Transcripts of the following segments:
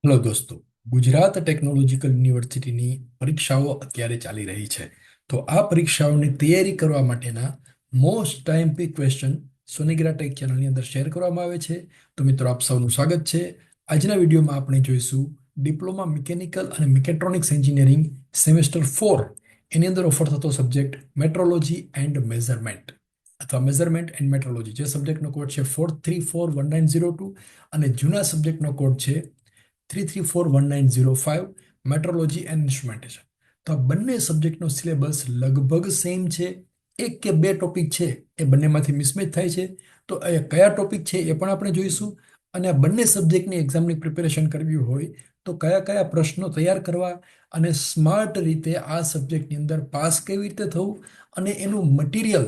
Hello દોસ્તો, Gujarat technological યુનિવર્સિટીની પરીક્ષાઓ અત્યારે ચાલી રહી છે. તો આ પરીક્ષાઓની તૈયારી કરવા માટેના મોસ્ટ ટાઈમ પી ક્વેશ્ચન સોનેગ્રા ટેક ચેનલની અંદર શેર કરવામાં આવે છે. તો મિત્રો, આપ સૌનું સ્વાગત છે. આજના વિડીયોમાં આપણે જોઈશું ડિપ્લોમા મિકેનિકલ અને મિકેટ્રોનિક્સ એન્જિનિયરિંગ સેમેસ્ટર 4 એની અંદર ઓફર થતો સબ્જેક્ટ મેટ્રોલોજી એન્ડ મેઝરમેન્ટ અથવા મેઝરમેન્ટ એન્ડ મેટ્રોલોજી. જે સબ્જેક્ટનો કોડ છે 4341902 અને જૂના સબ્જેક્ટનો કોડ છે 3341905 મેટ્રોલોજી એન્ડ ઇન્સ્ટ્રુમેન્ટેશન. તો આ બંને સબ્જેક્ટનો સિલેબસ લગભગ સેમ છે. એક કે બે ટોપિક છે એ બંનેમાંથી મિસમેચ થાય છે. તો એ કયા ટોપિક છે એ પણ આપણે જોઈશું. અને આ બંને સબ્જેક્ટની એક્ઝામની પ્રિપેરેશન કરવી હોય તો કયા કયા પ્રશ્નો તૈયાર કરવા અને સ્માર્ટ રીતે આ સબ્જેક્ટની અંદર પાસ કેવી રીતે થવું અને એનું મટીરિયલ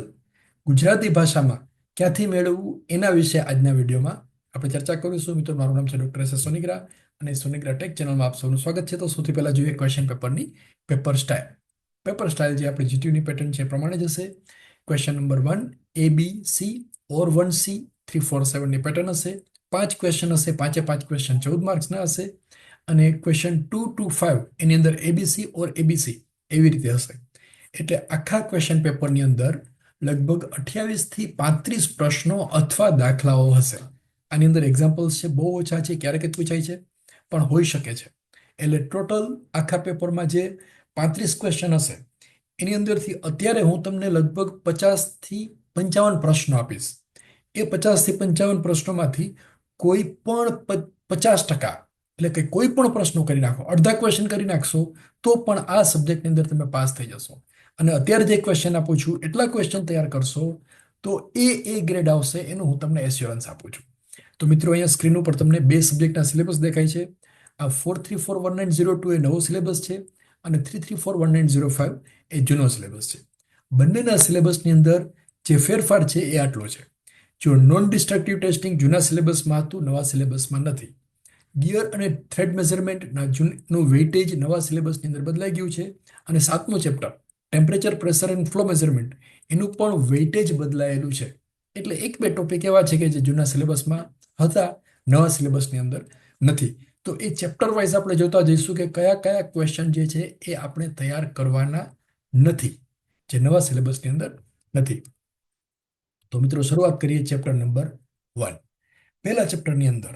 ગુજરાતી ભાષામાં ક્યાંથી મેળવવું એના વિશે આજના વિડીયોમાં આપણે ચર્ચા કરીશું. મિત્રો, મારું નામ છે ડોક્ટર એસ એસ સોનીગ્રા અને સોનીગ્રા ટેક ચેનલમાં આપ સૌનું સ્વાગત છે. તો સૌથી પહેલા જોઈએ ક્વેશ્ચન પેપરની પેપર સ્ટાઇલ. પેપર સ્ટાઇલ જે આપણી જીટીયુની પેટર્ન છે એ પ્રમાણે જશે. ક્વેશ્ચન નંબર 1 ABC ઓર 1C 347ની પેટર્ન હશે. 5 ક્વેશ્ચન હશે. પાંચે પાંચ ક્વેશ્ચન 14 માર્ક્સના હશે. અને ક્વેશ્ચન 2 to 5 એની અંદર ABC ઓર ABC એવી રીતે હશે. એટલે આખા ક્વેશ્ચન પેપરની અંદર લગભગ 28 થી 35 પ્રશ્નો અથવા દાખલાઓ હશે. આની અંદર એક્ઝામ્પલ્સ છે, બહુ ઓછા છે, ક્યારેક જ પૂછાય છે, પણ હોઈ શકે છે. એટલે ટોટલ આખા પેપરમાં જે 35 ક્વેશ્ચન હશે એની અંદરથી અત્યારે હું તમને લગભગ 50 થી 55 પ્રશ્નો આપીશ. એ 50 થી 55 પ્રશ્નોમાંથી કોઈ પણ 50%, એટલે કે કોઈ પણ પ્રશ્નો કરી નાખો, અડધા ક્વેશ્ચન કરી નાખશો તો પણ આ સબ્જેક્ટની અંદર તમે પાસ થઈ જશો. અને અત્યારે જે ક્વેશ્ચન આપું છું એટલા ક્વેશ્ચન તૈયાર કરશો તો એ ગ્રેડ આવશે, એનું હું તમને એશ્યોરન્સ આપું છું. તો મિત્રો, અહીંયા સ્ક્રીન ઉપર તમને બે સબ્જેક્ટના સિલેબસ દેખાય છે. આ 4341902 એ નવો સિલેબસ છે અને 3341905 એ જૂનો સિલેબસ છે. બંનેના સિલેબસની અંદર જે ફેરફાર છે એ આટલો છે. જો નોન ડિસ્ટ્રક્ટિવ ટેસ્ટિંગ જૂના સિલેબસમાં હતું, નવા સિલેબસમાં નથી. ગિયર અને થ્રેડ મેઝરમેન્ટના નું વેઇટેજ નવા સિલેબસની અંદર બદલાઈ ગયું છે. અને 7મું chapter temperature, pressure and flow measurement એનું પણ વેઇટેજ બદલાયેલું છે. એટલે એક બે ટોપિક એવા છે કે જે જૂના સિલેબસમાં હતા, નવા સિલેબસની અંદર નથી. તો એ ચેપ્ટર વાઇઝ આપણે જોતા જઈશું કે કયા કયા ક્વેશ્ચન જે છે એ આપણે તૈયાર કરવાના નથી, જે નવા સિલેબસની અંદર નથી. તો મિત્રો, શરૂઆત કરીએ ચેપ્ટર નંબર 1. પહેલા ચેપ્ટરની અંદર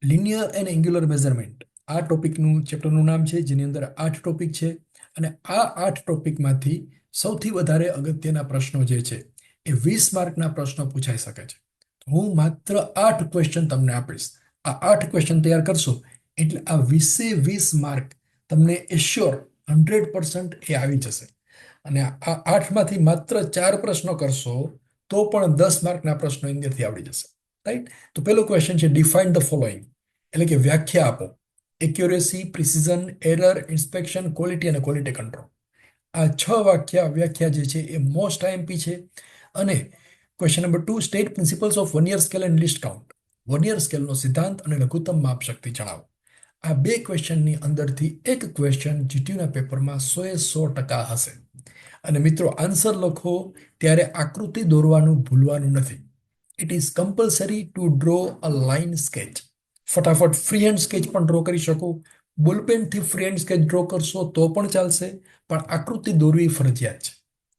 લિનિયર એન્ડ એંગ્યુલર મેઝરમેન્ટ આ ટોપિકનું ચેપ્ટરનું નામ છે, જેની અંદર 8 ટોપિક છે. અને આ 8 ટોપિકમાંથી સૌથી વધારે અગત્યના પ્રશ્નો જે છે એ 20 માર્કના પ્રશ્નો પૂછાઈ શકે છે. હું માત્ર 8 ક્વેશ્ચન તમને આપીશ. આ 8 ક્વેશ્ચન તૈયાર કરશો એટલે આ 20 માર્ક તમને એશ્યોર 100% એ આવી જશે. અને આ 8માંથી માત્ર 4 પ્રશ્નો કરશો તો પણ 10 માર્કના પ્રશ્નો અંદરથી આવડી જશે. રાઈટ? તો પહેલો ક્વેશ્ચન છે ડિફાઇન ધ ફોલોઈંગ, એટલે કે વ્યાખ્યા આપો. Accuracy, precision, error, inspection, quality અને ક્વોલિટી કંટ્રોલ. આ 6 વ્યાખ્યા જે છે એ મોસ્ટ આઈએમપી છે. અને question number 2 state principles of vernier scale and least count. Vernier સ્કેલનો સિદ્ધાંત અને લઘુત્તમ માપ શક્તિ જણાવો. આ બે ક્વેશ્ચનની અંદરથી એક ક્વેશ્ચન જીટીયુના પેપરમાં 100% હશે. અને મિત્રો, આન્સર લખો ત્યારે આકૃતિ દોરવાનું ભૂલવાનું નથી. It is compulsory to draw a line sketch. ફટાફટ ફ્રી હેન્ડ સ્કેચ પણ ડ્રો કરી શકો. બોલપેનથી ફ્રી હેન્ડ સ્કેચ ડ્રો કરશો તો પણ ચાલશે, પણ આકૃતિ દોરવી ફરજિયાત છે.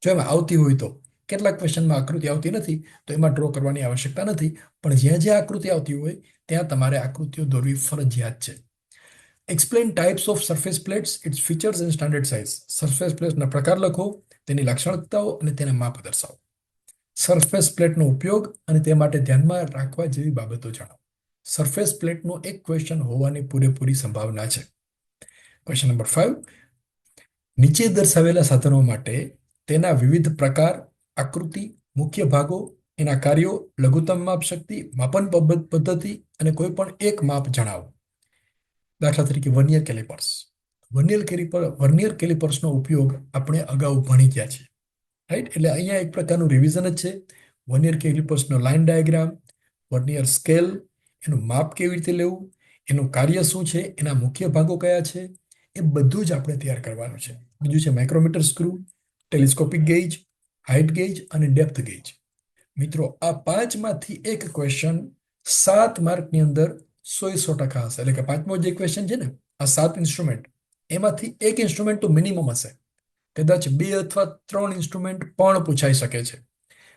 જો એમાં આવતી હોય તો. કેટલાક ક્વેશ્ચનમાં આકૃતિ આવતી નથી તો એમાં ડ્રો કરવાની આવશ્યકતા નથી, પણ જ્યાં જ્યાં આકૃતિ આવતી હોય ત્યાં તમારે આકૃતિઓ દોરવી ફરજિયાત છે. Explain types of surface plates, its features and standard size. Surface પ્લેટ્સના પ્રકાર લખો, તેની લાક્ષણિકતાઓ અને તેના માપ દર્શાવો. સરફેસ પ્લેટનો ઉપયોગ અને તે માટે ધ્યાનમાં રાખવા જેવી બાબતો જણાવો. સરફેસ પ્લેટનો એક ક્વેશ્ચન હોવાની પૂરેપૂરી સંભાવના છે. Question number 5. નીચે દર્શાવેલા સાધનો માટે તેના વિવિધ પ્રકાર, આકૃતિ, મુખ્ય ભાગો, એના કાર્યો, લઘુત્તમ માપ શક્તિ, માપન પદ્ધતિ અને કોઈ પણ એક માપ જણાવો. દાખલા તરીકે વર્નિયર કેલિપર્સ. વર્નિયર કેલિપર્સનો ઉપયોગ આપણે અગાઉ ભણી ગયા છીએ. રાઈટ? એટલે અહીંયા એક પ્રકારનું રિવિઝન જ છે. વર્નિયર કેલિપર્સનો લાઇન ડાયાગ્રામ, વર્નિયર સ્કેલ, એનું માપ કેવી રીતે લેવું, એનું કાર્ય શું છે, એના મુખ્ય ભાગો કયા છે, એ બધું જ આપણે તૈયાર કરવાનું છે. બીજું છે micrometer screw, telescopic gauge, height gauge અને ડેપ્થ ગેજ. મિત્રો, આ 5માંથી એક ક્વેશ્ચન 7 માર્કની અંદર 100% હશે. એટલે કે પાંચમો જે ક્વેશ્ચન છે ને, આ 7 ઇન્સ્ટ્રુમેન્ટ એમાંથી એક ઇન્સ્ટ્રુમેન્ટ તો મિનિમમ હશે, કદાચ 2 અથવા 3 ઇન્સ્ટ્રુમેન્ટ પણ પૂછાઈ શકે છે.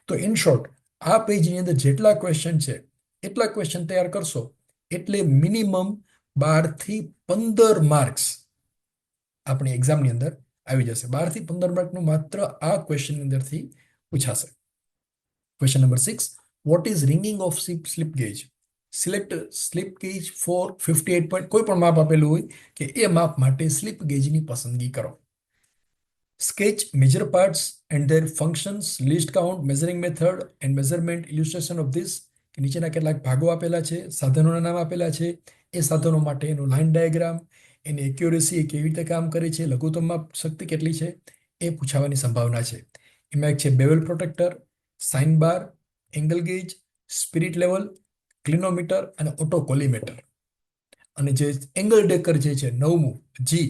તો ઇન શોર્ટ, આ પેજની અંદર જેટલા ક્વેશ્ચન છે એટલા ક્વેશ્ચન તૈયાર કરશો એટલે મિનિમમ 12 થી 15 માર્ક્સ આપણી એક્ઝામની અંદર આવી જશે. 12 થી 15 માર્કનું માત્ર આ ક્વેશ્ચનની અંદરથી પૂછાશે. Question number 6, what is wringing of slip gauge? Select slip gauge for 58 point, કોઈ પણ માપ આપેલું હોય કે એ માપ માટે સ્લિપ ગેજની પસંદગી કરો. Sketch major parts and their functions, list count, measuring method and measurement illustration of this. કે નીચેના કેટલાક ભાગો આપેલા છે, સાધનોના નામ આપેલા છે, એ સાધનો માટે એનો લાઇન ડાયાગ્રામ, એની એક્યુરેસી એ કેવી રીતે કામ કરે છે, લઘુત્તમ માપ શક્તિ કેટલી છે, એ પૂછાવાની સંભાવના છે. એમાં એક છે bevel protractor, sine bar, angle gauge, spirit level, clinometer અને ઓટોકોલીમીટર. અને જે એંગલ ડેકર જે છે 9મું જી,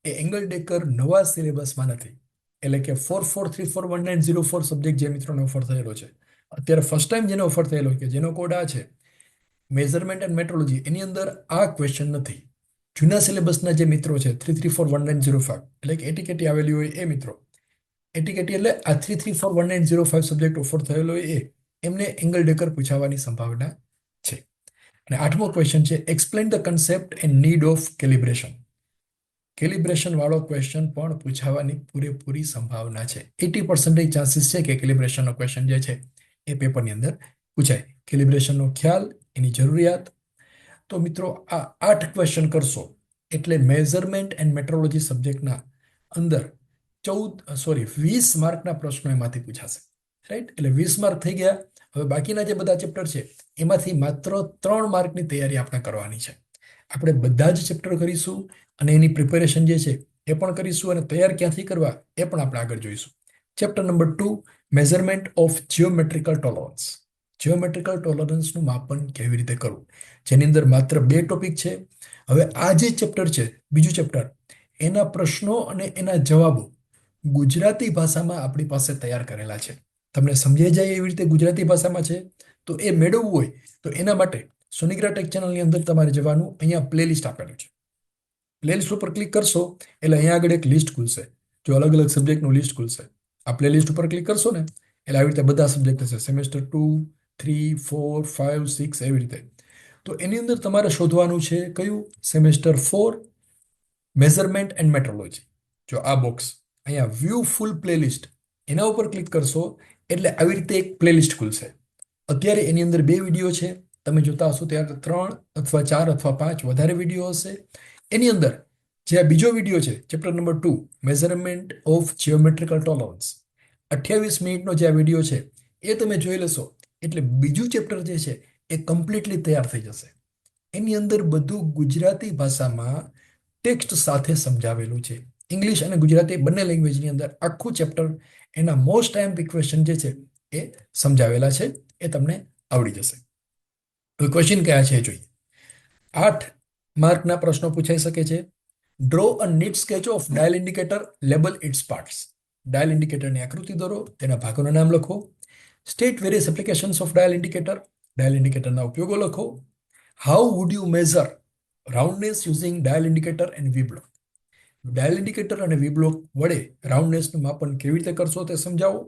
એ એંગલ ડેકર નવા સિલેબસમાં નથી. એટલે કે 44341904 સબ્જેક્ટ જે મિત્રોને ઓફર થયેલો છે અત્યારે, ફર્સ્ટ ટાઈમ જેને ઓફર થયેલો કે જેનો કોડ આ છે મેઝરમેન્ટ એન્ડ મેટ્રોલોજી, એની અંદર આ ક્વેશ્ચન નથી. જૂના સિલેબસના જે મિત્રો છે 33419005, એટલે કે એટીકેટી આવેલી હોય એ મિત્રો, એટીકેટી એટલે આ 33419005 સબ્જેક્ટ ઓફર થયેલો હોય એમને એંગલ ડેકર પૂછાવાની સંભાવના છે. અને 8મો ક્વેશ્ચન છે explain the concept and need of calibration. Calibration વાળો ક્વેશ્ચન પણ પૂછાવાની પૂરેપૂરી સંભાવના છે. 80% ચાન્સીસ છે કે કેલિબ્રેશનનો ક્વેશ્ચન જે છે એ પેપરની અંદર પૂછાય. કેલિબ્રેશનનો ખ્યાલ, એની જરૂરિયાત. તો મિત્રો આ 8 ક્વેશ્ચન કરશો એટલે મેઝરમેન્ટ એન્ડ મેટ્રોલોજી સબ્જેક્ટના અંદર 20 માર્કના પ્રશ્નો એમાંથી પૂછાશે. રાઈટ, એટલે 20 માર્ક થઈ ગયા. હવે બાકીના જે બધા ચેપ્ટર છે એમાંથી માત્ર 3 માર્કની તૈયારી આપણે કરવાની છે. આપણે બધા જ ચેપ્ટર કરીશું અને એની પ્રિપેરેશન જે છે એ પણ કરીશું, અને તૈયાર ક્યાંથી કરવા એ પણ આપણે આગળ જોઈશું. Chapter number 2, measurement of geometrical tolerance. Geometrical ટોલરન્સનું માપન કેવી રીતે કરવું, જેની અંદર માત્ર 2 ટોપિક છે. હવે આ જે ચેપ્ટર છે, બીજું ચેપ્ટર, એના પ્રશ્નો અને એના જવાબો ગુજરાતી ભાષામાં આપણી પાસે તૈયાર કરેલા છે. તમને સમજાઈ જાય એવી રીતે ગુજરાતી ભાષામાં છે. તો એ મેળવવું હોય તો એના માટે સોનિગ્રા ટેક ચેનલની અંદર તમારે જવાનું, અહીંયા પ્લેલિસ્ટ આપેલું છે. પ્લેલિસ્ટ ઉપર ક્લિક કરશો એટલે અહીંયા આગળ એક લિસ્ટ ખુલશે, જો અલગ અલગ સબ્જેક્ટનું લિસ્ટ ખુલશે. આ પ્લેલિસ્ટ ઉપર ક્લિક કરશો ને એટલે આવી રીતે બધા સબ્જેક્ટ હશે, સેમેસ્ટર 2, 3, 4, 5, 6 એવી રીતે. તો એની અંદર તમારે શોધવાનું છે કયું, સેમેસ્ટર 4 મેઝરમેન્ટ એન્ડ મેટ્રોલોજી. જો આ બોક્સ અહીંયા વ્યૂ ફૂલ પ્લેલિસ્ટ, એના ઉપર ક્લિક કરશો એટલે આવી રીતે એક પ્લેલિસ્ટ ખુલશે. અત્યારે એની અંદર 2 વિડીયો છે, તમે જોતા હશો ત્યારે 3 અથવા 4 અથવા 5 વધારે વિડીયો હશે. એની અંદર જે આ બીજો વિડીયો છે chapter number 2 measurement of geometrical tolerance, 28 મિનિટનો જે આ વિડીયો છે એ તમે જોઈ લેશો એટલે બીજું ચેપ્ટર જે છે એ કમ્પ્લીટલી તૈયાર થઈ જશે. એની અંદર બધું ગુજરાતી ભાષામાં ટેક્સ્ટ સાથે સમજાવેલું છે. ઇંગ્લિશ અને ગુજરાતી બંને લેંગ્વેજની અંદર આખું ચેપ્ટર, એના મોસ્ટ આઈએમપી ક્વેશ્ચન જે છે એ સમજાવેલા છે, એ તમને આવડી જશે. હવે ક્વેશ્ચન કયા છે જોઈએ. 8 માર્કના પ્રશ્નો પૂછાઈ શકે છે. Draw a neat sketch of dial indicator, label its parts. Dial ઇન્ડિકેટરની આકૃતિ દોરો, તેના ભાગોના નામ લખો. State various applications of dial indicator, dial ઇન્ડિકેટરના ઉપયોગો લખો. How would you measure roundness using dial indicator and V block. Dial indicator અને વી બ્લોક વડે રાઉન્ડનેસનું માપન કેવી રીતે કરશો તે સમજાવો.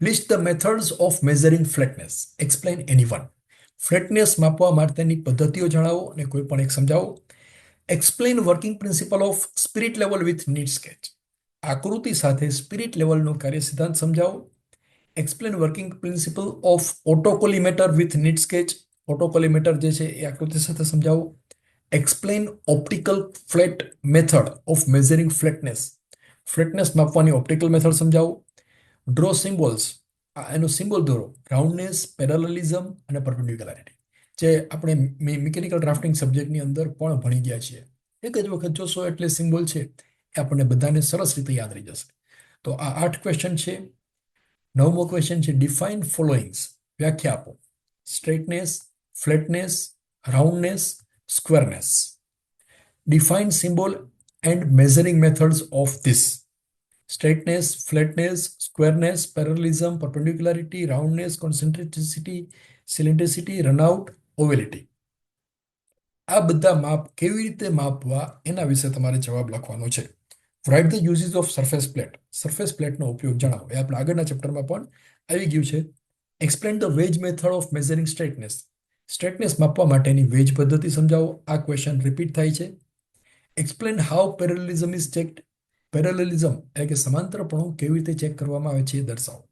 List the methods of measuring flatness, explain any one. Flatness માપવા માટેની પદ્ધતિઓ જણાવો અને કોઈ પણ એક સમજાવો. Explain working principle of spirit level with neat sketch. આકૃતિ સાથે સ્પિરિટ લેવલનો કાર્ય સિદ્ધાંત સમજાવો. Explain working principle of autocollimator with neat sketch. Autocollimator જે છે એ આકૃતિ સાથે સમજાવો. Explain optical flat method of measuring flatness. Flatness માપવાની ઓપ્ટિકલ મેથડ સમજાવો. ડ્રો સિમ્બોલ્સ, એનો સિમ્બોલ દોરો, રાઉન્ડનેસ, પેરેલલિઝમ અને પરપેન્ડિક્યુલારિટી, જે આપણે મિકેનિકલ ડ્રાફ્ટિંગ સબ્જેક્ટની અંદર પણ ભણી ગયા છીએ. એક જ વખત જોશો એટલે સિમ્બોલ છે એ આપણને બધાને સરસ રીતે યાદ રહી જશે. તો આ 8 ક્વેશ્ચન છે. 9મો ક્વેશ્ચન છે ડિફાઇન ફોલોઈંગ્સ, વ્યાખ્યા આપો. Straightness, flatness, roundness, squareness. Define symbol and measuring methods of this. Straightness, flatness, squareness, parallelism, perpendicularity, roundness, concentricity, cylindricity, runout, ovality. આ બધા માપ કેવી રીતે માપવા એના વિશે તમારે જવાબ લખવાનો છે. Write the uses of surface plate. Surface પ્લેટનો ઉપયોગ જણાવો. એ આપણે આગળના ચેપ્ટરમાં પણ આવી ગયું છે. Explain the veg method of measuring straightness. Straightness માપવા માટેની વેજ પદ્ધતિ સમજાવો. આ ક્વેશ્ચન રિપીટ થાય છે. Explain how parallelism is checked. Parallelism એટલે કે સમાંતરપણું કેવી રીતે ચેક કરવામાં આવે છે એ દર્શાવો.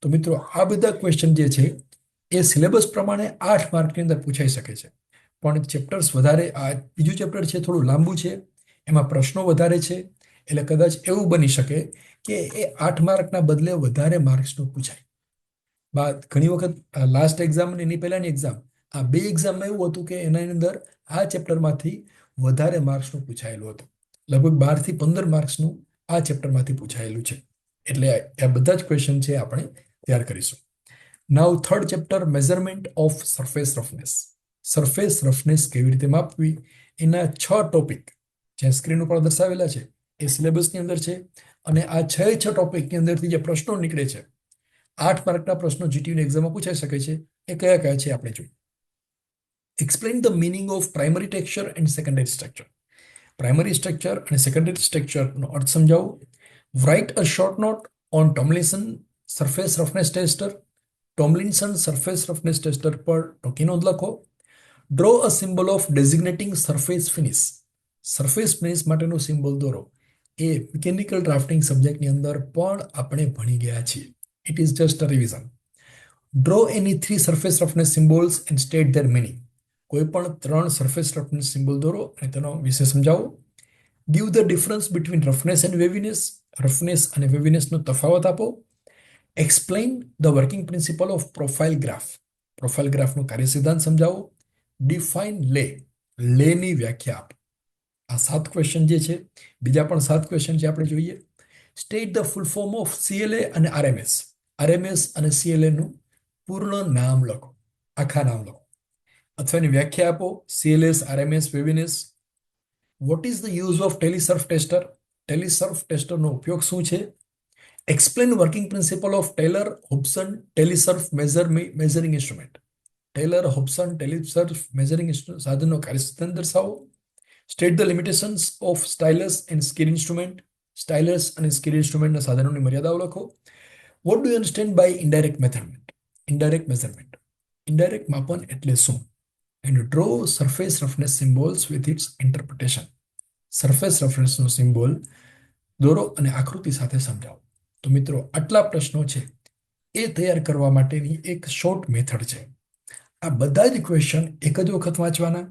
તો મિત્રો આ બધા ક્વેશ્ચન જે છે એ સિલેબસ પ્રમાણે 8 માર્કની અંદર પૂછાઈ શકે છે. પણ ચેપ્ટર્સ વધારે, આ બીજું ચેપ્ટર છે થોડું લાંબુ છે, એમાં પ્રશ્નો વધારે છે, એટલે કદાચ એવું બની શકે કે એ 8 માર્કના બદલે વધારે માર્ક્સનું પૂછાય. ઘણી વખત લાસ્ટ એક્ઝામ અને એની પહેલાની એક્ઝામ, આ બે એક્ઝામમાં એવું હતું કે એના અંદર આ ચેપ્ટરમાંથી વધારે માર્ક્સનું પૂછાયેલું હતું. લગભગ 12 થી 15 માર્ક્સનું આ ચેપ્ટરમાંથી પૂછાયેલું છે. એટલે આ બધા જ ક્વેશ્ચન છે આપણે તૈયાર કરીશું. Now third chapter, measurement of surface roughness. Surface roughness કેવી રીતે માપવી એના 6 ટોપિક જે સ્ક્રીન ઉપર દર્શાવેલા છે એ સિલેબસની અંદર છે. અને આ 6 ટોપિકની અંદરથી જે પ્રશ્નો નીકળે છે, 8 માર્કના પ્રશ્નો જીટીયુની એક્ઝામમાં પૂછાઈ શકે છે. એ કયા કયા છે આપણે જોઈએ. Explain the meaning of primary texture and secondary structure. Primary structure અને સેકન્ડરી સ્ટ્રક્ચરનો અર્થ સમજાવો. Write a short note on Tomlinson surface roughness tester. Tomlinson surface roughness tester પર ટૂંકી નોંધ લખો. Draw a symbol of designating surface finish. Surface finish માટેનો symbol દોરો. એ મિકેનિકલ ડ્રાફ્ટિંગ સબ્જેક્ટની અંદર પણ આપણે ભણી ગયા છીએ. It is just a revision. Draw any 3 surface roughness symbols and state there meaning. કોઈ પણ 3 સરફેસ રફનેસ સિમ્બોલ દોરો અને તેનો વિશે સમજાવો. Give the difference between roughness and waviness. Roughness અને વેવીનેસનો તફાવત આપો. Explain the working principle of profile graph. Profile ગ્રાફનો કાર્ય સિદ્ધાંત સમજાવો. ડિફાઇન લે. લેની વ્યાખ્યા આપો. આ 7 ક્વેશ્ચન જે છે, બીજા પણ 7 ક્વેશ્ચન છે આપણે જોઈએ. State the full form of CLA અને આરએમએસ. આરએમએસ અને સીએલએ નું પૂર્ણ નામ લખો, આખા નામ લખો અથવા એની વ્યાખ્યા આપો. CLS, RMS, waviness. What is the use of Talysurf tester. Talysurf ટેસ્ટરનો ઉપયોગ શું છે. Explain working principle of Taylor Hobson Talysurf measuring instrument. Taylor Hobson Talysurf measuring સાધનનો કાર્યસિદ્ધાંત દર્શાવો. State the limitations of stylus and scale instrument. Stylus અને scale ઇન્સ્ટ્રુમેન્ટના સાધનોની મર્યાદાઓ લખો. What do you understand by indirect measurement. Indirect measurement, indirect માપન એટલે શું. And draw surface roughness symbols with it's interpretation. Surface રફનેસનો symbol દોરો અને આકૃતિ સાથે સમજાવો. તો મિત્રો આટલા પ્રશ્નો છે એ તૈયાર કરવા માટેની એક શોર્ટ મેથડ છે. આ બધા જ ક્વેશ્ચન એક જ વખત વાંચવાના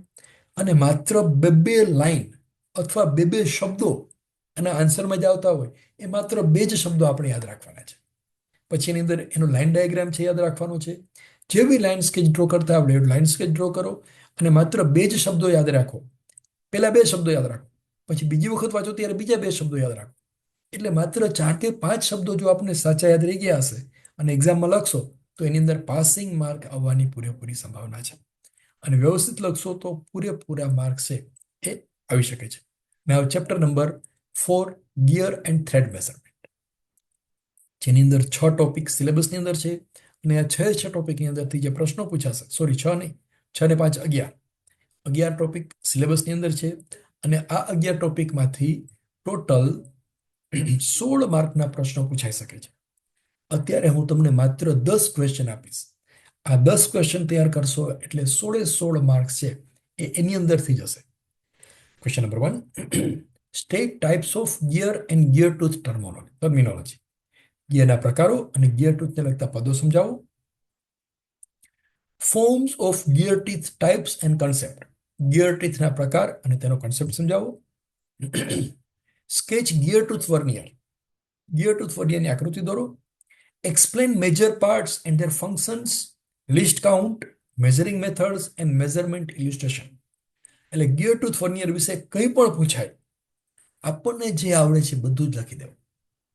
અને માત્ર બે લાઈન અથવા બે શબ્દો અને આન્સરમાં જ આવતા હોય એ માત્ર 2 જ શબ્દો આપણે યાદ રાખવાના છે. પછી એની અંદર એનો લાઈન ડાયાગ્રામ છે યાદ રાખવાનો છે. જે બી લાઈન સ્કેચ ડ્રો કરતા આવડે લાઈન સ્કેચ ડ્રો કરો અને માત્ર 2 જ શબ્દો યાદ રાખો. પહેલા 2 શબ્દો યાદ રાખો, પછી બીજી વખત વાંચો ત્યારે બીજા 2 શબ્દો યાદ રાખો. એટલે માત્ર 4 કે 5 શબ્દો જો આપણે સાચા યાદ રહી ગયા હશે અને એક્ઝામમાં લખશો તો એની અંદર પાસિંગ માર્ક આવવાની પૂરેપૂરી સંભાવના છે. અને વ્યવસ્થિત લખશો તો પૂરેપૂરા માર્ક છે એ આવી શકે છે. Now chapter number 4, gear and thread measurement, જેની અંદર 6 ટોપિક સિલેબસની અંદર છે. અને આ 6 ટોપિકની અંદરથી જે પ્રશ્નો પૂછાશે, સોરી 6 નહીં, 6 ને 5 11 ટોપિક સિલેબસની અંદર છે. અને આ 11 ટોપિકમાંથી ટોટલ 16 માર્કના પ્રશ્નો પૂછાઈ શકે છે. અત્યારે હું તમને માત્ર 10 ક્વેશ્ચન આપીશ. આ 10 ક્વેશ્ચન તૈયાર કરશો એટલે 16 માર્ક્સ છે એ એની અંદરથી જશે. Question number 1, state types of gear and gear tooth terminology. ગિયરના પ્રકારો અને ગિયર ટૂથને લગતા પદો સમજાવો. Forms of gear teeth types and concept. Gear ટીથના પ્રકાર અને તેનો કન્સેપ્ટ સમજાવો. Sketch gear tooth vernier. Gear tooth વર્નિયરની આકૃતિ દોરો. Explain major parts and their functions, list count, measuring methods and measurement illustration. એટલે ગિયર ટૂથ વર્નિયર વિશે કંઈ પણ પૂછાય, આપણને જે આવડે છે બધું જ લખી દેવું.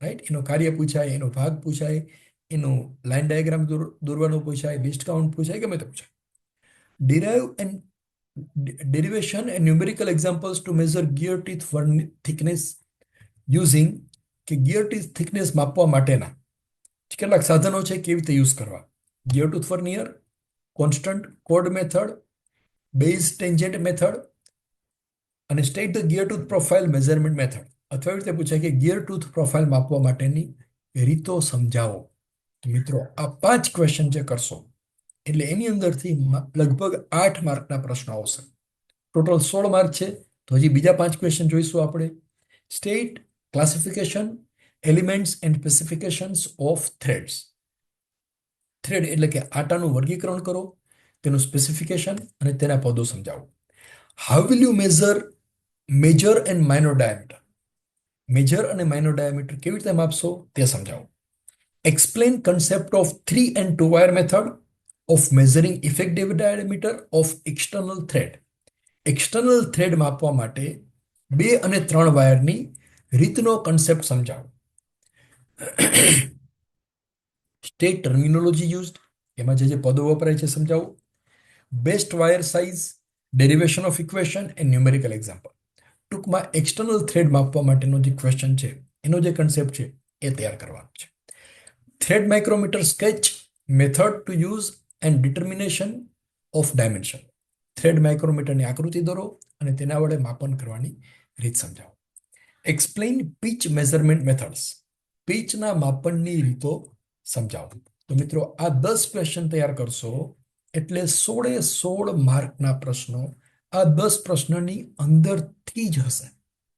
રાઈટ, એનો કાર્ય પૂછાય, એનો ભાગ પૂછાય, એનું લાઈન ડાયાગ્રામ દોરવાનો પૂછાય, લિસ્ટ કાઉન્ટ પૂછાય, ગમે તે પૂછાય. Derive and derivation and numerical examples to measure gear teeth thickness using, કે ગિયર ટીથ થિકનેસ માપવા માટેના કેટલાક સાધનો છે કેવી રીતે યુઝ કરવા. ગિયર ટૂથ વર્નિયર, કોન્સ્ટન્ટ કોડ મેથડ, બેઝ ટેન્જન્ટ મેથડ અને state the gear tooth profile measurement method. અથવા એવી રીતે પૂછાય કે ગિયર ટૂથ પ્રોફાઇલ માપવા માટેની રીતો સમજાવો. તો મિત્રો આ 5 ક્વેશ્ચન જે કરશો એટલે એની અંદરથી લગભગ 8 માર્કના પ્રશ્નો આવશે. ટોટલ 16 માર્ક છે. તો હજી બીજા 5 ક્વેશ્ચન જોઈશું આપણે. State classification elements and specifications of threads. Thread એટલે કે આટાનું વર્ગીકરણ કરો, તેનું સ્પેસિફિકેશન અને તેના પદો સમજાવો. How will you major and minor diameter. Major અને માઇનોર ડાયામીટર કેવી રીતે માપશો તે સમજાવો. Explain concept of 3 and 2 wire method of measuring effective diameter of external thread. External thread માપવા માટે 2 અને 3 વાયરની રીતનો કન્સેપ્ટ સમજાવો. સ્ટેટ ટર્મિનોલોજી યુઝડ, એમાં જે પદો વપરાય છે સમજાવો. Best wire size, derivation of equation and numerical example. ટૂંકમાં એક્સટર્નલ થ્રેડ માપવા માટેનો જે ક્વેશ્ચન છે એનો જે કન્સેપ્ટ છે એ તૈયાર કરવાનો છે. Thread micrometer sketch, method to use and determination of dimension. Thread માઇક્રોમીટરની આકૃતિ દોરો અને તેના વડે માપન કરવાની રીત સમજાવો. Explain pitch measurement methods. પિચના માપનની રીતો સમજાવો. તો મિત્રો આ 10 ક્વેશ્ચન તૈયાર કરશો એટલે 16 માર્કના પ્રશ્નો આ 10 પ્રશ્નની અંદરથી જ હશે.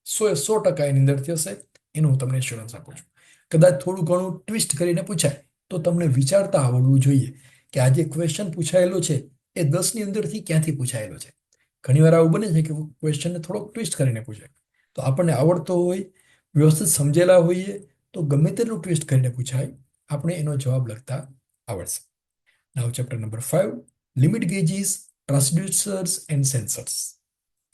100% એની અંદરથી હશે. એનું હું તમને એશ્યોરન્સ આપું છું. કદાચ થોડું ઘણું ટ્વિસ્ટ કરીને પૂછાય તો તમને વિચારતા આવડવું જોઈએ કે આ જે ક્વેશ્ચન પૂછાયેલો છે એ 10ની અંદરથી ક્યાંથી પૂછાયેલો છે. ઘણીવાર આવું બને છે કે ક્વેશ્ચનને થોડોક ટ્વિસ્ટ કરીને પૂછાય. તો આપણને આવડતો હોય, વ્યવસ્થિત સમજેલા હોઈએ તો ગમે તેટલું ટ્વિસ્ટ કરીને પૂછાય, આપણે એનો જવાબ લખતા આવડશે. Now chapter number 5, limit gauges, transducers and sensors.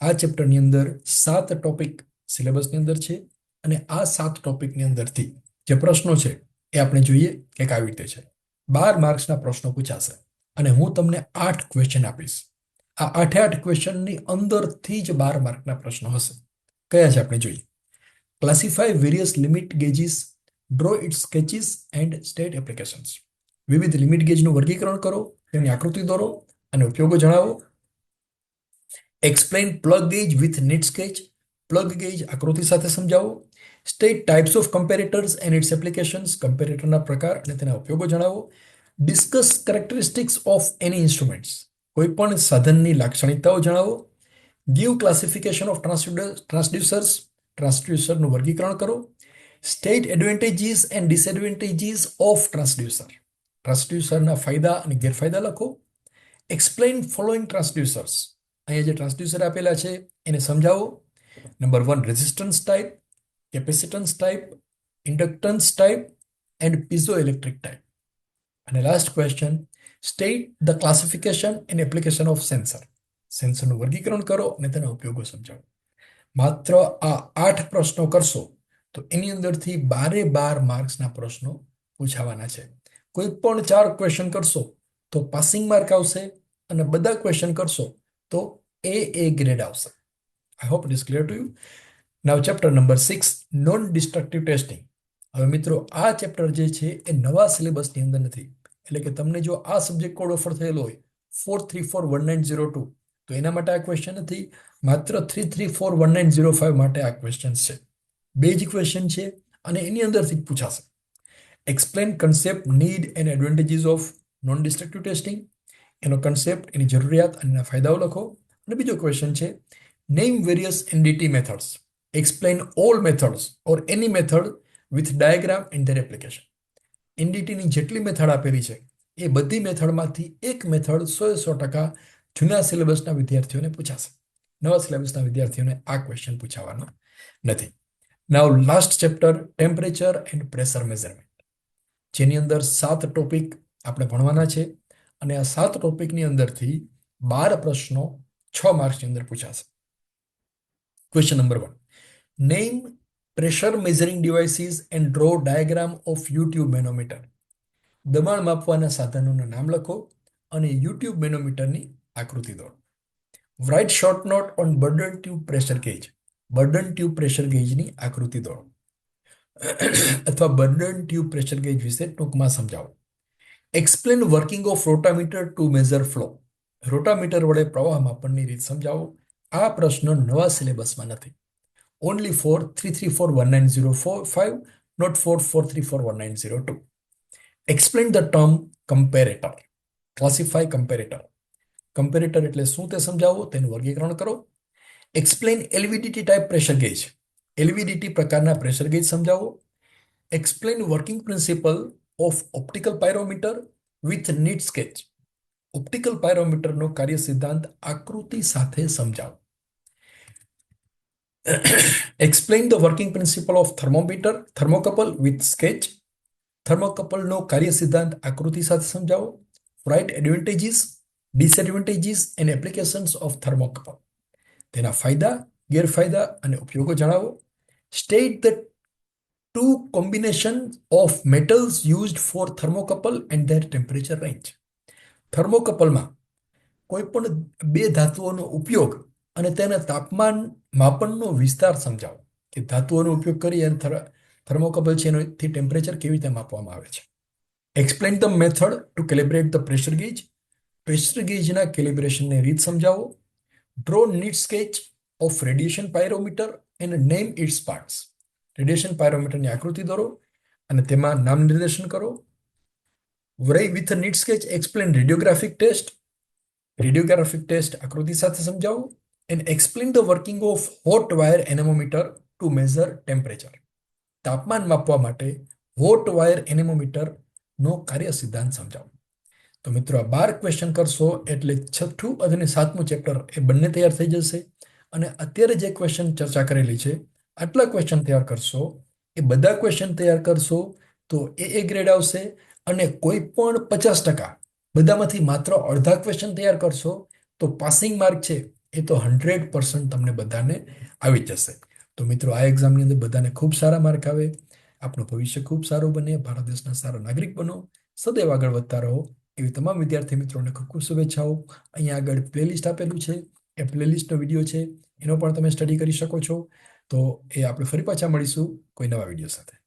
આ ચેપ્ટરની અંદર 7 ટોપિક સિલેબસની અંદર છે અને આ 7 ટોપિકની અંદરથી જે પ્રશ્નો છે એ આપણે જોઈએ કે કેવી રીતે છે. 12 માર્ક્સના પ્રશ્નો પૂછાશે અને હું તમને 8 ક્વેશ્ચન આપીશ. આ 8 ક્વેશ્ચનની અંદરથી જ 12 માર્કના પ્રશ્નો હશે. કયા છે આપણે જોઈએ. Classify various limit gauges, draw its sketches and state applications. વિવિધ લિમિટ ગેજનું વર્ગીકરણ કરો, તેની આકૃતિ દોરો અને ઉપયોગો જણાવો. Explain plug gauge with neat sketch. Plug gauge આકૃતિ સાથે સમજાવો. State types of comparators and its applications. કમ્પેરેટરના પ્રકાર અને તેના ઉપયોગો જણાવો. Discuss characteristics of any instruments. કોઈ પણ સાધનની લાક્ષણિકતાઓ જણાવો. Give classification of transducers. ટ્રાન્સડ્યુસરનું વર્ગીકરણ કરો. State advantages and disadvantages of transducer. ટ્રાન્સડ્યુસરના ફાયદા અને ગેરફાયદા લખો. Explain following transducers. અહીંયા જે ટ્રાન્સડ્યુસર આપેલા છે એને સમજાવો. Number 1, resistance type, capacitance type, inductance type and piezoelectric type. અને last question, state the classification and application of sensor. સેન્સરનું વર્ગીકરણ કરો અને તેના ઉપયોગો સમજાવો. માત્ર આ 8 પ્રશ્નો કરશો તો એની અંદરથી 12 માર્ક્સના પ્રશ્નો પૂછાવાના છે. કોઈ પણ 4 ક્વેશ્ચન કરશો તો પાસિંગ માર્ક આવશે અને બધા ક્વેશ્ચન કરશો તો A ગ્રેડ આવશે. I hope it is clear to you. Now chapter number 6, non destructive testing. હવે મિત્રો આ ચેપ્ટર જે છે એ નવા સિલેબસની અંદર નથી. એટલે કે તમને જો આ સબ્જેક્ટ કોડ ઓફર થયેલો હોય 4341902 તો એના માટે આ ક્વેશ્ચન નથી. માત્ર 3341905 માટે આ ક્વેશ્ચન છે. બે જ ક્વેશ્ચન છે અને એની અંદરથી જ પૂછાશે. Explain concept, need and advantages of non destructive testing. એનો કન્સેપ્ટ, એની જરૂરિયાત અને એના ફાયદાઓ લખો. અને બીજો ક્વેશ્ચન છે name various NDT methods. Explain all methods or any method with diagram and their application. એનડીટીની જેટલી મેથડ આપેલી છે એ બધી મેથડમાંથી એક મેથડ 100% જૂના સિલેબસના વિદ્યાર્થીઓને પૂછાશે. નવા સિલેબસના વિદ્યાર્થીઓને આ ક્વેશ્ચન પૂછાવાનો નથી. Now last chapter, temperature and pressure measurement, જેની અંદર 7 ટોપિક આપણે ભણવાના છે અને આ 7 ટોપિકની અંદરથી 12 પ્રશ્નો 6 માર્ક્સની અંદર પૂછાશે. Question number 1, name pressure measuring devices and draw diagram of U tube manometer. દબાણ માપવાના સાધનોના નામ લખો અને યુટ્યુબ મેનોમીટરની આકૃતિ દોરો. Write short note on Bourdon tube pressure gauge. Bourdon tube pressure ગેજની આકૃતિ દોરો અથવા બર્ડન ટ્યુબ પ્રેશર ગેજ વિશે ટૂંકમાં સમજાવો. Explain working of rotameter to measure flow. Rotameter વડે પ્રવાહ માપનની રીત સમજાવો. આ પ્રશ્ન નવા સિલેબસમાં નથી. Only for 3341905, not for 4341902. Explain the term comparator. Classify comparator. Comparator એટલે શું તે સમજાવો, તેનું વર્ગીકરણ કરો. Explain LVDT type pressure gauge. LVDT પ્રકારના પ્રેશર ગેજ સમજાવો. Explain working principle of optical pyrometer with neat sketch. Optical પાયરોમીટરનો કાર્ય સિદ્ધાંત આકૃતિ સાથે સમજાવો. Explain the working principle of thermocouple with sketch. થર્મોકપલનો કાર્ય સિદ્ધાંત આકૃતિ સાથે સમજાવો. Write advantages, disadvantages and applications of thermocouple. તેના ફાયદા, ગેરફાયદા અને ઉપયોગો જણાવો. State the two combination of metals used for thermocouple and their temperature range. થર્મોકપલમાં કોઈ પણ બે ધાતુઓનો ઉપયોગ અને તેના તાપમાન માપનનો વિસ્તાર સમજાવો, કે ધાતુઓનો ઉપયોગ કરી અને થર્મોકપલ છે એનાથી ટેમ્પરેચર કેવી રીતે માપવામાં આવે છે. Explain the method to calibrate the pressure gauge. Pressure ગેજના કેલિબ્રેશનની રીત સમજાવો. Draw neat sketch of radiation pyrometer and name its parts. Radiation પાયરોમીટરની આકૃતિ દોરો અને તેમાં નામ નિર્દેશન કરો. With neat sketch explain radiographic test. Radiographic test આકૃતિ સાથે સમજાવો. And explain the working of hot wire anemometer to measure temperature. તાપમાન માપવા માટે હોટ વાયર એનેમોમીટરનો કાર્ય સિદ્ધાંત સમજાવો. તો મિત્રો આ 12 ક્વેશ્ચન કરશો એટલે 6થું અને 7મું ચેપ્ટર એ બંને તૈયાર થઈ જશે. અને અત્યારે જે ક્વેશ્ચન ચર્ચા કરેલી છે આટલા ક્વેશ્ચન તૈયાર કરશો, એ બધા ક્વેશ્ચન તૈયાર કરશો તો એ ગ્રેડ આવશે. અને કોઈ પણ 50%, બધામાંથી માત્ર અડધા ક્વેશ્ચન તૈયાર કરશો તો પાસિંગ માર્ક છે એ તો 100% તમને બધાને આવી જશે. તો મિત્રો આ એક્ઝામની અંદર બધાને ખૂબ સારા માર્ક આવે, આપણું ભવિષ્ય ખૂબ સારું બને, ભારત દેશના સારા નાગરિક બનો, સદૈવ આગળ વધતા રહો એવી તમામ વિદ્યાર્થી મિત્રોને ખૂબ ખૂબ શુભેચ્છાઓ. અહીંયા આગળ પ્લેલિસ્ટ આપેલું છે, એ પ્લેલિસ્ટનો વિડીયો છે, એનો પણ તમે સ્ટડી કરી શકો છો. તો એ આપણે ફરી પાછા મળીશું કોઈ નવા વિડીયો સાથે.